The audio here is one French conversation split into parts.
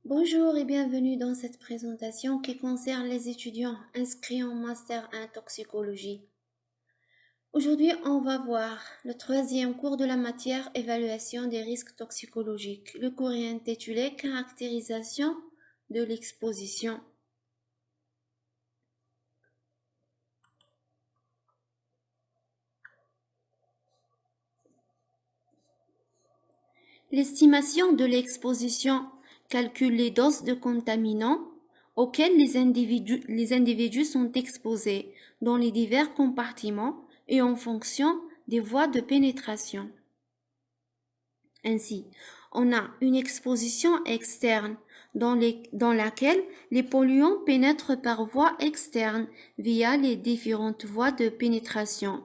Bonjour et bienvenue dans cette présentation qui concerne les étudiants inscrits en Master 1 Toxicologie. Aujourd'hui, on va voir le troisième cours de la matière Évaluation des risques toxicologiques. Le cours est intitulé Caractérisation de l'exposition. L'estimation de l'exposition calcule les doses de contaminants auxquels les individus sont exposés dans les divers compartiments et en fonction des voies de pénétration. Ainsi, on a une exposition externe dans laquelle les polluants pénètrent par voie externe via les différentes voies de pénétration.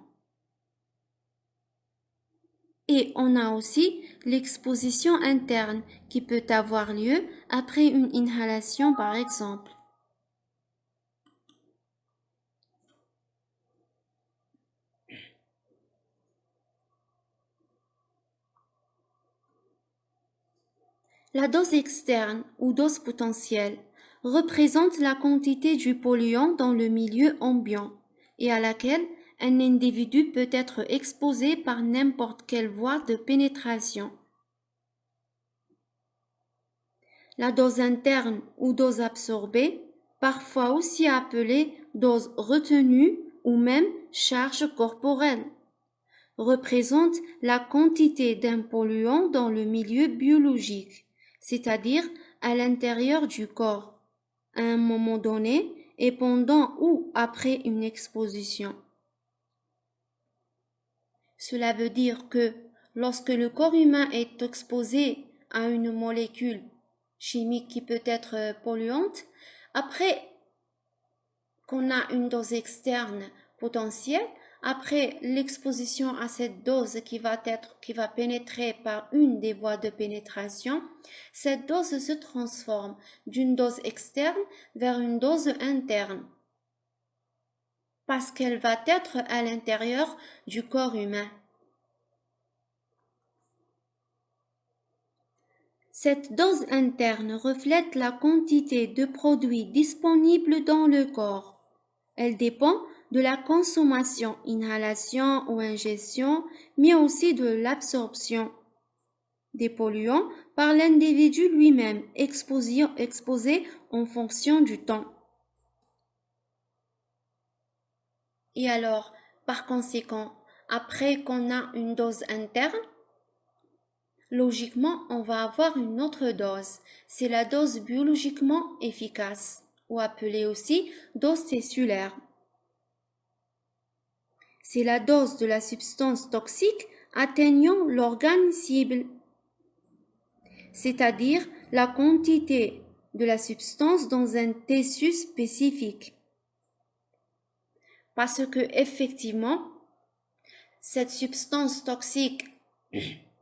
Et on a aussi l'exposition interne qui peut avoir lieu après une inhalation par exemple. La dose externe ou dose potentielle représente la quantité du polluant dans le milieu ambiant et à laquelle un individu peut être exposé par n'importe quelle voie de pénétration. La dose interne ou dose absorbée, parfois aussi appelée dose retenue ou même charge corporelle, représente la quantité d'un polluant dans le milieu biologique, c'est-à-dire à l'intérieur du corps, à un moment donné et pendant ou après une exposition. Cela veut dire que lorsque le corps humain est exposé à une molécule chimique qui peut être polluante, après qu'on a une dose externe potentielle, après l'exposition à cette dose qui va pénétrer par une des voies de pénétration, cette dose se transforme d'une dose externe vers une dose interne parce qu'elle va être à l'intérieur du corps humain. Cette dose interne reflète la quantité de produits disponibles dans le corps. Elle dépend de la consommation, inhalation ou ingestion, mais aussi de l'absorption des polluants par l'individu lui-même, exposé en fonction du temps. Et alors, par conséquent, après qu'on a une dose interne, logiquement, on va avoir une autre dose. C'est la dose biologiquement efficace, ou appelée aussi dose cellulaire. C'est la dose de la substance toxique atteignant l'organe cible, c'est-à-dire la quantité de la substance dans un tissu spécifique. Parce que, effectivement, cette substance toxique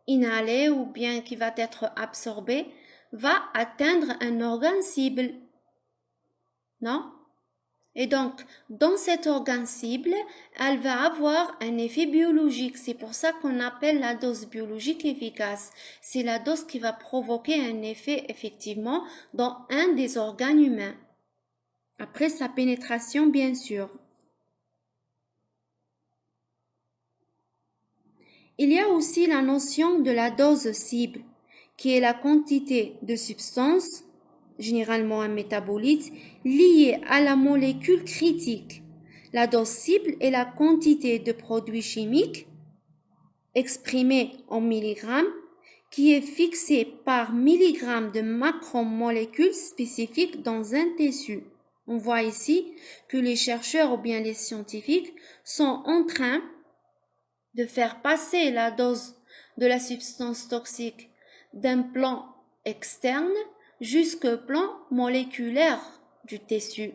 inhalée ou bien qui va être absorbée va atteindre un organe cible. Non? Et donc, dans cet organe cible, elle va avoir un effet biologique. C'est pour ça qu'on appelle la dose biologique efficace. C'est la dose qui va provoquer un effet effectivement dans un des organes humains. Après sa pénétration, bien sûr. Il y a aussi la notion de la dose cible, qui est la quantité de substance, généralement un métabolite, lié à la molécule critique. La dose cible est la quantité de produits chimiques, exprimée en milligrammes, qui est fixée par milligramme de macromolécules spécifiques dans un tissu. On voit ici que les chercheurs ou bien les scientifiques sont en train de faire passer la dose de la substance toxique d'un plan externe jusqu'au plan moléculaire du tissu,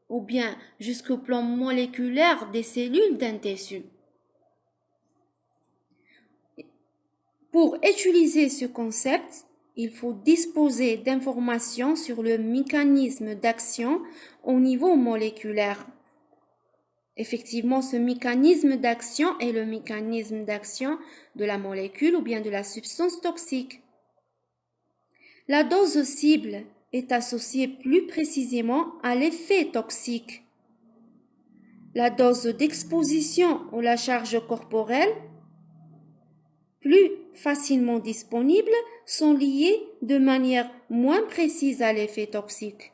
ou bien jusqu'au plan moléculaire des cellules d'un tissu. Pour utiliser ce concept, il faut disposer d'informations sur le mécanisme d'action au niveau moléculaire. Effectivement, ce mécanisme d'action est le mécanisme d'action de la molécule ou bien de la substance toxique. La dose cible est associée plus précisément à l'effet toxique. La dose d'exposition ou la charge corporelle, plus facilement disponibles, sont liées de manière moins précise à l'effet toxique.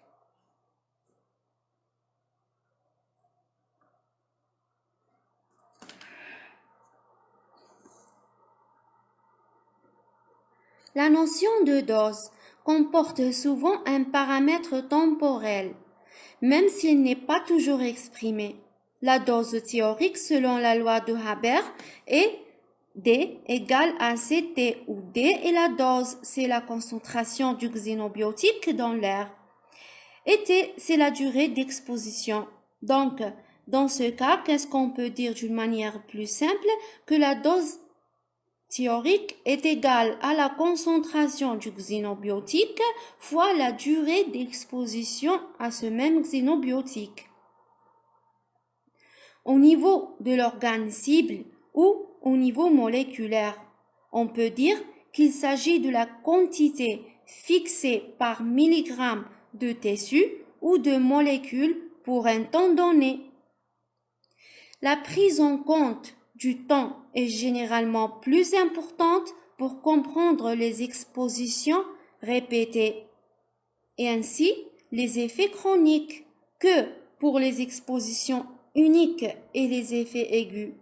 La notion de dose comporte souvent un paramètre temporel, même s'il n'est pas toujours exprimé. La dose théorique selon la loi de Haber est D égale à CT, où D est la dose, c'est la concentration du xénobiotique dans l'air. Et T, c'est la durée d'exposition. Donc, dans ce cas, qu'est-ce qu'on peut dire d'une manière plus simple? Que la dose théorique est égale à la concentration du xénobiotique fois la durée d'exposition à ce même xénobiotique. Au niveau de l'organe cible ou au niveau moléculaire, on peut dire qu'il s'agit de la quantité fixée par milligramme de tissu ou de molécules pour un temps donné. La prise en compte du temps est généralement plus importante pour comprendre les expositions répétées et ainsi les effets chroniques que pour les expositions uniques et les effets aigus.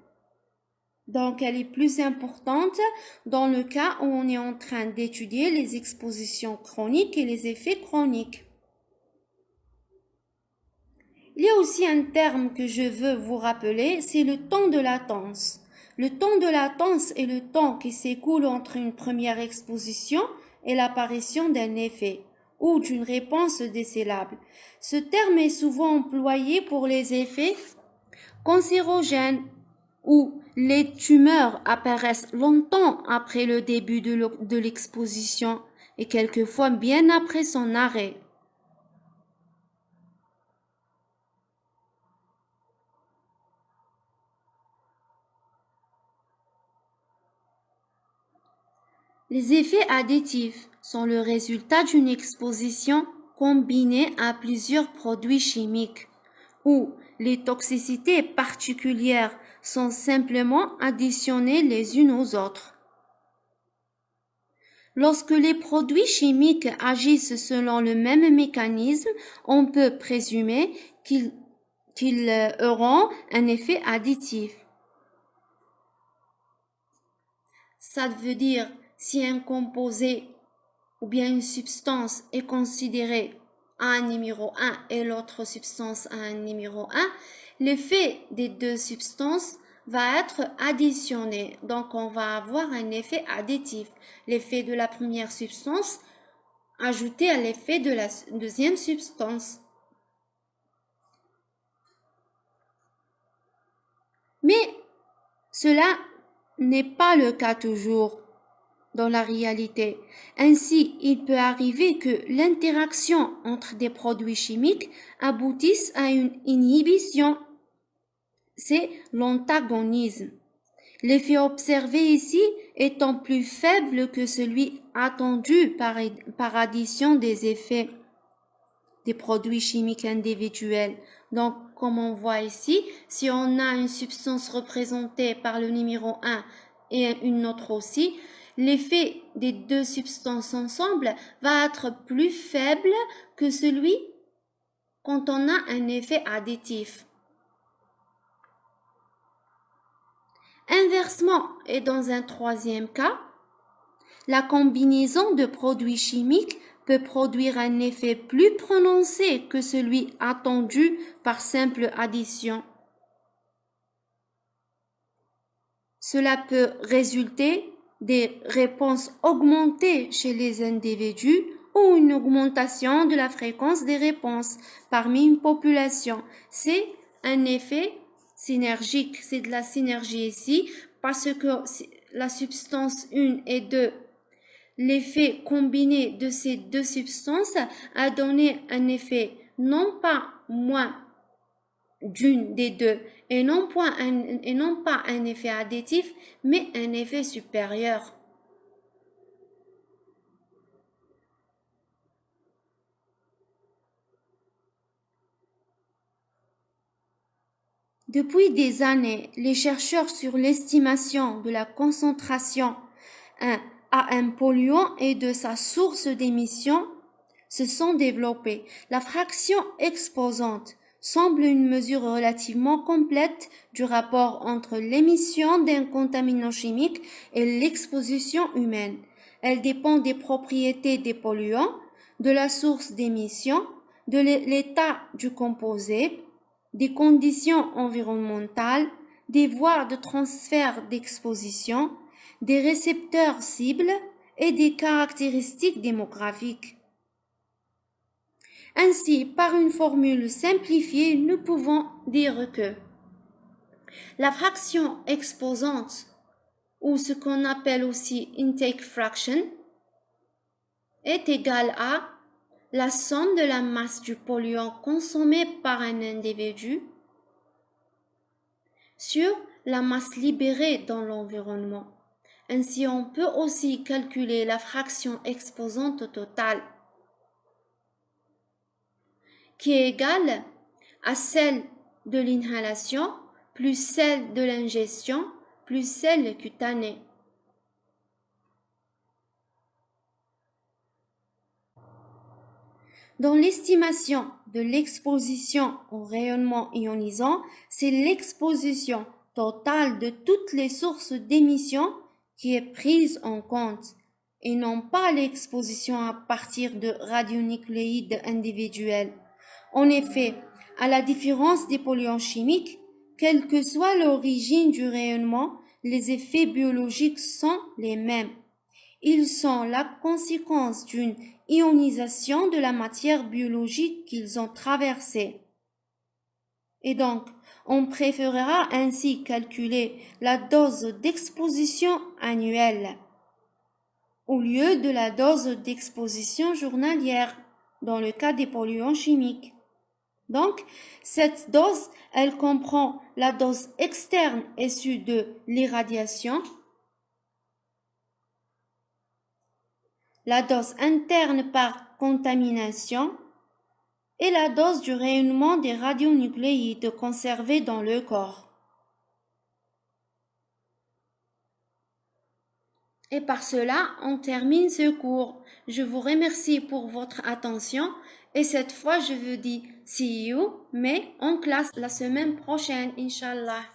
Donc, elle est plus importante dans le cas où on est en train d'étudier les expositions chroniques et les effets chroniques. Il y a aussi un terme que je veux vous rappeler, c'est le temps de latence. Le temps de latence est le temps qui s'écoule entre une première exposition et l'apparition d'un effet ou d'une réponse décélable. Ce terme est souvent employé pour les effets cancérogènes où les tumeurs apparaissent longtemps après le début de l'exposition et quelquefois bien après son arrêt. Les effets additifs sont le résultat d'une exposition combinée à plusieurs produits chimiques, où les toxicités particulières sont simplement additionnées les unes aux autres. Lorsque les produits chimiques agissent selon le même mécanisme, on peut présumer qu'ils auront un effet additif. Ça veut dire si un composé ou bien une substance est considérée à un numéro 1 et l'autre substance à un numéro 1, l'effet des deux substances va être additionné. Donc, on va avoir un effet additif. L'effet de la première substance ajouté à l'effet de la deuxième substance. Mais cela n'est pas le cas toujours dans la réalité. Ainsi, il peut arriver que l'interaction entre des produits chimiques aboutisse à une inhibition. C'est l'antagonisme. L'effet observé ici étant plus faible que celui attendu par addition des effets des produits chimiques individuels. Donc, comme on voit ici, si on a une substance représentée par le numéro 1 et une autre aussi, l'effet des deux substances ensemble va être plus faible que celui quand on a un effet additif. Inversement, et dans un troisième cas, la combinaison de produits chimiques peut produire un effet plus prononcé que celui attendu par simple addition. Cela peut résulter des réponses augmentées chez les individus ou une augmentation de la fréquence des réponses parmi une population. C'est un effet synergique, c'est de la synergie ici parce que la substance 1 et 2, l'effet combiné de ces deux substances a donné un effet non pas moins d'une des deux et non pas un effet additif, mais un effet supérieur. Depuis des années, les chercheurs sur l'estimation de la concentration à un polluant et de sa source d'émission se sont développés. La fraction exposante semble une mesure relativement complète du rapport entre l'émission d'un contaminant chimique et l'exposition humaine. Elle dépend des propriétés des polluants, de la source d'émission, de l'état du composé, des conditions environnementales, des voies de transfert d'exposition, des récepteurs cibles et des caractéristiques démographiques. Ainsi, par une formule simplifiée, nous pouvons dire que la fraction exposante, ou ce qu'on appelle aussi intake fraction, est égale à la somme de la masse du polluant consommé par un individu sur la masse libérée dans l'environnement. Ainsi, on peut aussi calculer la fraction exposante totale, qui est égale à celle de l'inhalation plus celle de l'ingestion plus celle cutanée. Dans l'estimation de l'exposition au rayonnement ionisant, c'est l'exposition totale de toutes les sources d'émission qui est prise en compte et non pas l'exposition à partir de radionucléides individuels. En effet, à la différence des polluants chimiques, quelle que soit l'origine du rayonnement, les effets biologiques sont les mêmes. Ils sont la conséquence d'une ionisation de la matière biologique qu'ils ont traversée. Et donc, on préférera ainsi calculer la dose d'exposition annuelle au lieu de la dose d'exposition journalière dans le cas des polluants chimiques. Donc, cette dose, elle comprend la dose externe issue de l'irradiation, la dose interne par contamination et la dose du rayonnement des radionucléides conservés dans le corps. Et par cela, on termine ce cours. Je vous remercie pour votre attention et cette fois, je vous dis see you, mais en classe la semaine prochaine, Inch'Allah.